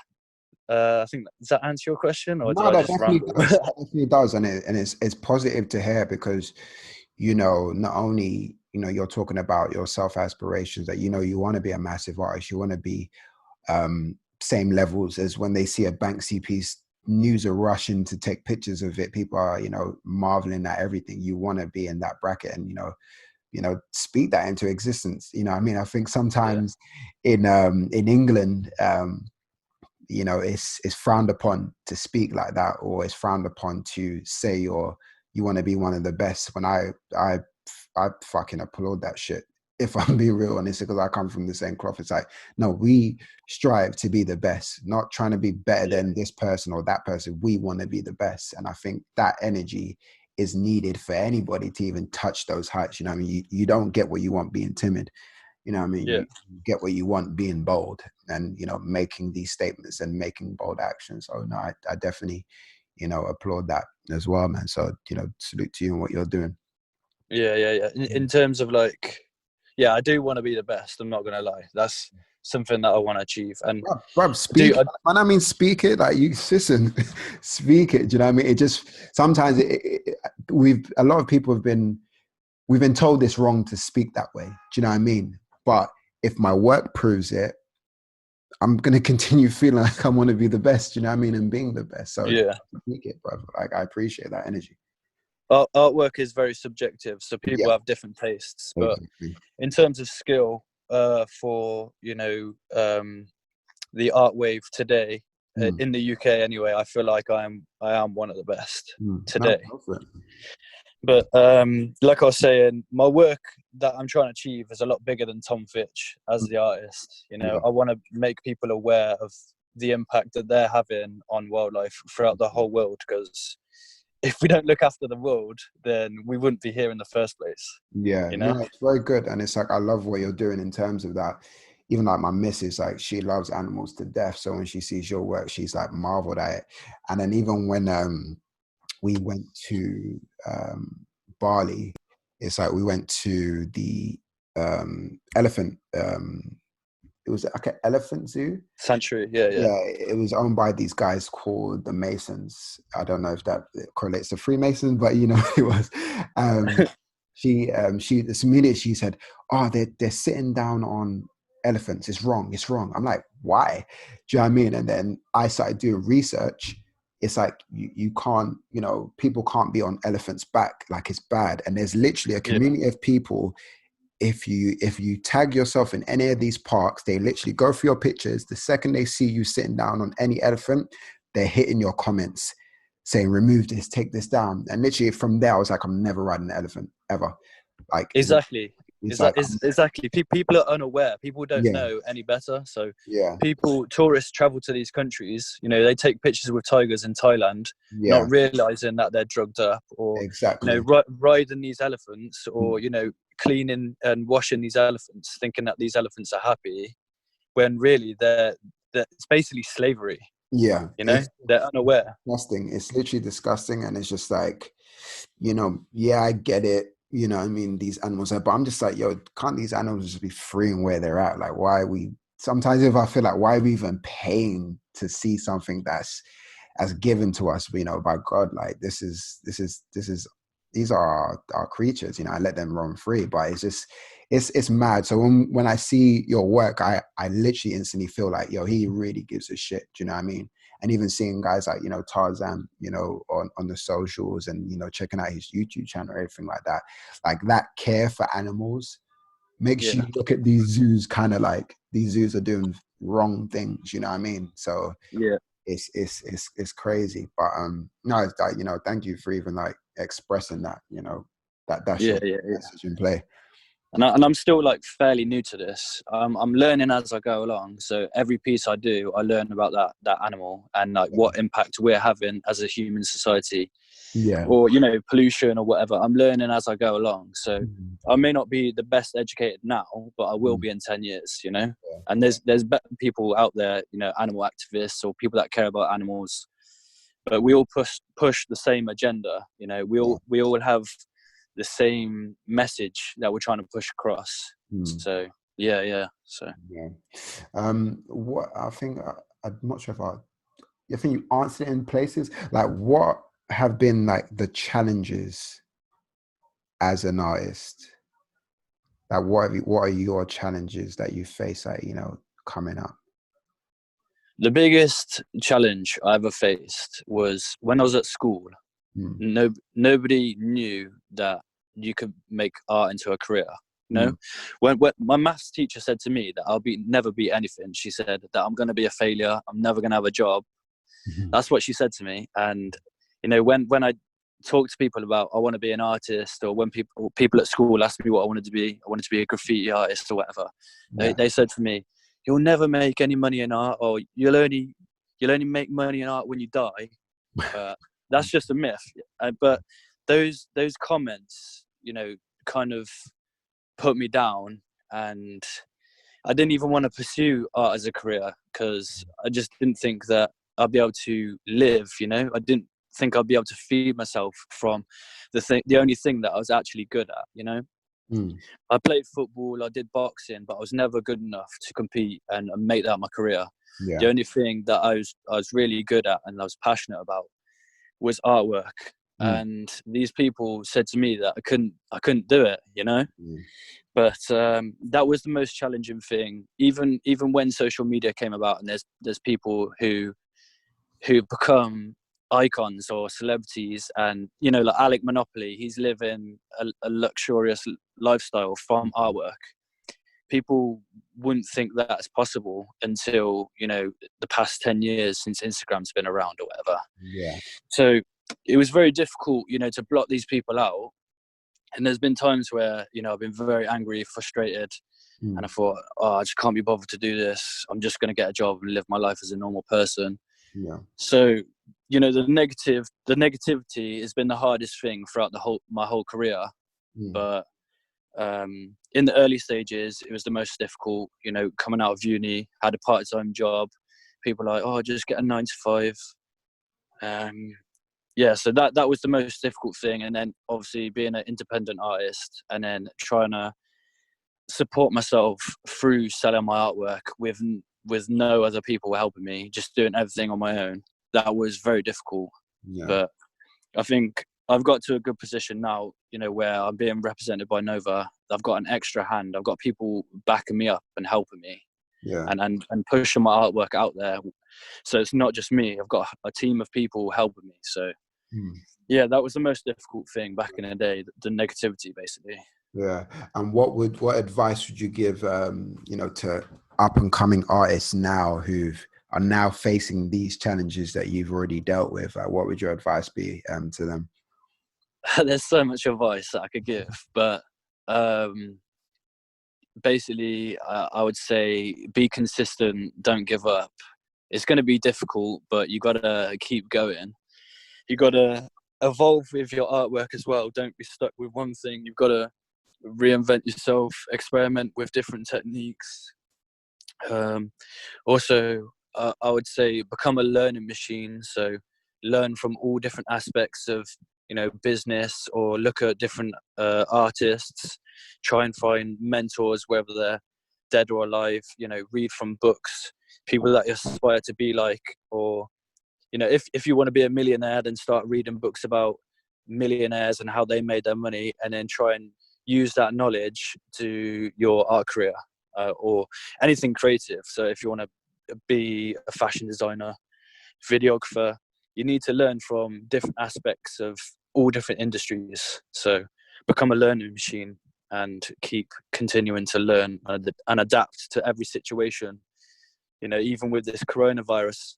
I think, does that answer your question, or did No, I that just definitely ramble? does. That definitely does, and it's positive to hear because, not only you're talking about your self aspirations that you want to be a massive artist, you want to be same levels as when they see a Banksy piece, news are rushing to take pictures of it. People are marveling at everything. You want to be in that bracket, and speak that into existence. I mean, I think Yeah, sometimes in England. It's frowned upon to speak like that, or it's frowned upon to say you want to be one of the best. When I fucking applaud that shit. If I'm being real honest, because I come from the same cloth. It's like, no, we strive to be the best, not trying to be better yeah, than this person or that person. We want to be the best. And I think that energy is needed for anybody to even touch those heights. I mean, you don't get what you want being timid. I mean, yeah, you get what you want being bold and, making these statements and making bold actions. So no, I definitely, applaud that as well, man. So, salute to you and what you're doing. yeah. In terms of yeah, I do want to be the best. I'm not gonna lie. That's something that I want to achieve. And Bruv, do speak it. When I mean speak it, like you listen, speak it. Do you know what I mean? It just sometimes a lot of people we've been told it's wrong to speak that way. Do you know what I mean? But if my work proves it, I'm gonna continue feeling like I want to be the best. You know what I mean? And being the best. So yeah, speak it, brother. Like I appreciate that energy. artwork is very subjective, so people Yeah, have different tastes. But exactly. in terms of skill, for the art wave today, Mm, in the UK anyway, I feel like I am one of the best no, today. go for it. But like I was saying, my work that I'm trying to achieve is a lot bigger than Tom Fitch as the artist. Yeah, I want to make people aware of the impact that they're having on wildlife throughout the whole world, because if we don't look after the world, then we wouldn't be here in the first place. yeah. You know? No, it's very good, and it's like I love what you're doing in terms of that. Even like my missus, like she loves animals to death. So when she sees your work, she's like marveled at it. And then even when we went to Bali, it's like we went to the elephant. It was like an elephant zoo. Sanctuary, yeah. Yeah, it was owned by these guys called the Masons. I don't know if that correlates to Freemasons, but it was. Um, she this minute she said, "Oh, they're sitting down on elephants. It's wrong. It's wrong." I'm like, "Why?" Do you know what I mean? And then I started doing research. It's like you can't, people can't be on elephants' back. Like it's bad. And there's literally a Yeah, community of people. If you tag yourself in any of these parks, they literally go through your pictures. The second they see you sitting down on any elephant, they're hitting your comments saying, remove this, take this down. And literally from there, I was like, I'm never riding an elephant ever. Like exactly. it's like Exactly. People are unaware. People don't yeah, know any better. So yeah, tourists travel to these countries. They take pictures with tigers in Thailand, yeah, not realizing that they're drugged up, or exactly. riding these elephants, Mm, or cleaning and washing these elephants, thinking that these elephants are happy, when really it's basically slavery. yeah, it's They're unaware. disgusting. It's literally disgusting. And it's just like, yeah, I get it. I mean, these animals are, but I'm just like, yo, can't these animals just be free and where they're at? Like, why are we, sometimes if I feel like, why are we even paying to see something that's as given to us, by God? Like, these are our creatures, I let them roam free, but it's just, it's mad. So when I see your work, I literally instantly feel like, yo, he really gives a shit. Do you know what I mean? and even seeing guys like, you know, Tarzan, you know, on the socials, and, you know, checking out his YouTube channel, everything like that, like that care for animals makes you Yeah, look at these zoos kind of like these zoos are doing wrong things, you know what I mean? So yeah, it's crazy. But no, it's like, you know, thank you for even like expressing that, you know, that's yeah, your yeah, yeah. message in play. And I'm still like fairly new to this. I'm learning as I go along. So every piece I do, I learn about that animal and like Yeah. what impact we're having as a human society, Yeah. or you know, pollution or whatever. I'm learning as I go along. So Mhm. I may not be the best educated now, but I will Mhm. be in 10 years. You know, Yeah. and there's better people out there. You know, animal activists or people that care about animals. But we all push the same agenda. You know, Yeah. we all have the same message that we're trying to push across. Mm. So yeah. So Yeah. What I think I'm not sure if I think you answered it in places. Like, what have been like the challenges as an artist? Like, what are your challenges that you face, like, you know, coming up? the biggest challenge I ever faced was when I was at school. Mm. Nobody knew that you could make art into a career. You know, Mm. when my maths teacher said to me that I'll never be anything, she said that I'm going to be a failure. I'm never going to have a job. Mhm. That's what she said to me. And you know, when I talk to people about I want to be an artist, or when people at school ask me what I wanted to be, I wanted to be a graffiti artist or whatever. Yeah. They said to me, "You'll never make any money in art, or you'll only make money in art when you die." That's just a myth. But those comments, you know, kind of put me down, and I didn't even want to pursue art as a career because I just didn't think that I'd be able to live. You know, I didn't think I'd be able to feed myself from the only thing that I was actually good at. You know, Mm. I played football, I did boxing, but I was never good enough to compete and make that my career. Yeah. The only thing that I was really good at and I was passionate about was artwork. Mm. And these people said to me that I couldn't do it. You know. Mm. But that was the most challenging thing. Even when social media came about, and there's people who become icons or celebrities, and you know, like Alec Monopoly, he's living a luxurious lifestyle from artwork. People wouldn't think that's possible until, you know, the past 10 years since Instagram's been around or whatever. Yeah. So it was very difficult, you know, to block these people out. And there's been times where, you know, I've been very angry, frustrated, and I Mm. thought, oh, I just can't be bothered to do this. I'm just going to get a job and live my life as a normal person. Yeah. So, you know, the negativity has been the hardest thing throughout my whole career. Mm. But in the early stages, it was the most difficult. You know, coming out of uni, had a part-time job. People were like, oh, just get a 9 to 5. Yeah, so that was the most difficult thing. And then obviously being an independent artist, and then trying to support myself through selling my artwork with no other people helping me, just doing everything on my own. That was very difficult. Yeah. But I think I've got to a good position now, you know, where I'm being represented by Nova. I've got an extra hand. I've got people backing me up and helping me, Yeah. and pushing my artwork out there. So it's not just me. I've got a team of people helping me. So Mm. yeah, that was the most difficult thing back in the day, the negativity, basically. Yeah. And what advice would you give, you know, to up and coming artists now who are now facing these challenges that you've already dealt with? What would your advice be to them? There's so much advice that I could give, but um, basically, I would say be consistent, don't give up. It's going to be difficult, but you got to keep going. You got to evolve with your artwork as well. Don't be stuck with one thing. You've got to reinvent yourself, experiment with different techniques. Um, Also, I would say become a learning machine. So learn from all different aspects of, you know, business, or look at different artists. Try and find mentors, whether they're dead or alive. You know, read from books, people that you aspire to be like. Or, you know, if you want to be a millionaire, then start reading books about millionaires and how they made their money, and then try and use that knowledge to your art career, or anything creative. So if you want to be a fashion designer, videographer. You need to learn from different aspects of all different industries. So become a learning machine and keep continuing to learn and adapt to every situation. You know, even with this coronavirus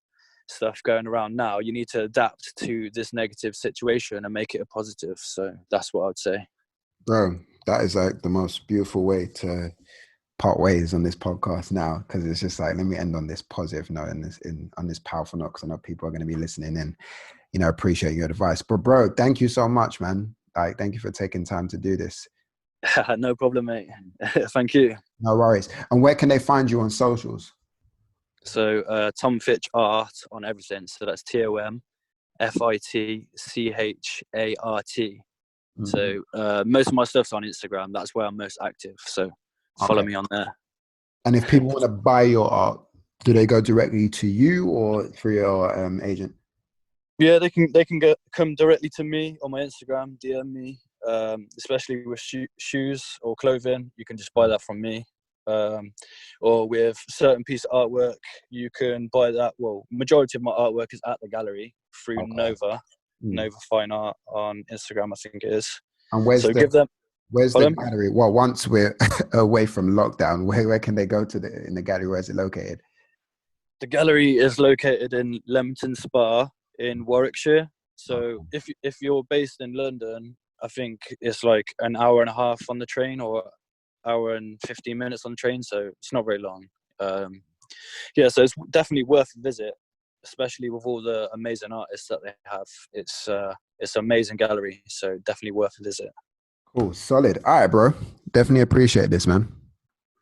stuff going around now, you need to adapt to this negative situation and make it a positive. So that's what I would say. Bro, that is like the most beautiful way to part ways on this podcast now, because it's just like, let me end on this positive note and on this powerful note, because I know people are going to be listening and, you know, appreciate your advice. But bro, thank you so much, man. Like, thank you for taking time to do this. No problem, mate. Thank you. No worries. And where can they find you on socials? So Tom Fitch Art on everything. So that's TomFitchart. Mm-hmm. So most of my stuff's on Instagram. That's where I'm most active. So follow me on there. And if people want to buy your art, do they go directly to you or through your agent? Yeah, they can come directly to me on my Instagram, DM me. Especially with shoes or clothing, you can just buy that from me. Or with certain piece of artwork, you can buy that. Well, majority of my artwork is at the gallery through Nova Fine Art on Instagram, I think it is. And where's where's the gallery? Well, once we're away from lockdown, where can they go to in the gallery? Where is it located? The gallery is located in Leamington Spa in Warwickshire. So if you're based in London, I think it's like an hour and a half on the train or hour and 15 minutes on the train. So it's not very long. Yeah, so it's definitely worth a visit, especially with all the amazing artists that they have. It's an amazing gallery, so definitely worth a visit. Cool, solid. All right, bro. Definitely appreciate this, man.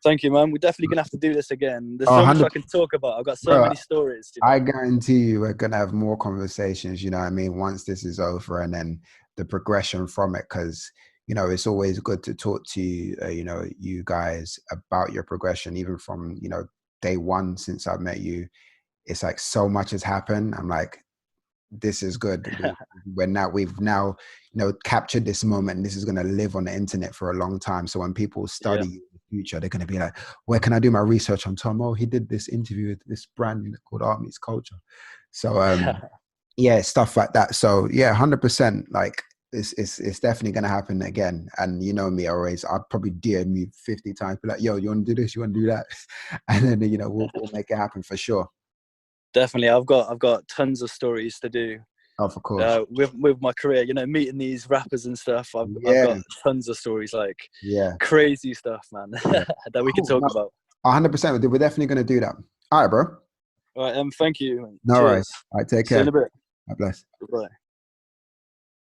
Thank you, man. We're definitely gonna have to do this again. There's so much I can talk about. I've got so many stories. I guarantee you, we're gonna have more conversations. You know what I mean? Once this is over, and then the progression from it, because you know it's always good to talk to you know, you guys about your progression, even from, you know, day one since I've met you. It's like so much has happened. I'm like, this is good. We've now, you know, captured this moment, and this is going to live on the internet for a long time. So when people study in the future, they're going to be like, where can I do my research on Tom? Oh, he did this interview with this brand called Art Meets Culture. So yeah, stuff like that. So yeah, 100%. Like it's definitely going to happen again. And you know me, always, I'll probably DM you 50 times, be like, yo, you want to do this? You want to do that? And then, you know, we'll make it happen for sure. Definitely, I've got tons of stories to do. Oh, of course. With my career, you know, meeting these rappers and stuff. I've got tons of stories, like crazy stuff, man, that we can talk about. 100%. We're definitely going to do that. All right, bro. All right, thank you. No, Cheers. worries. All right, take care. See you in a bit. God bless. Bye.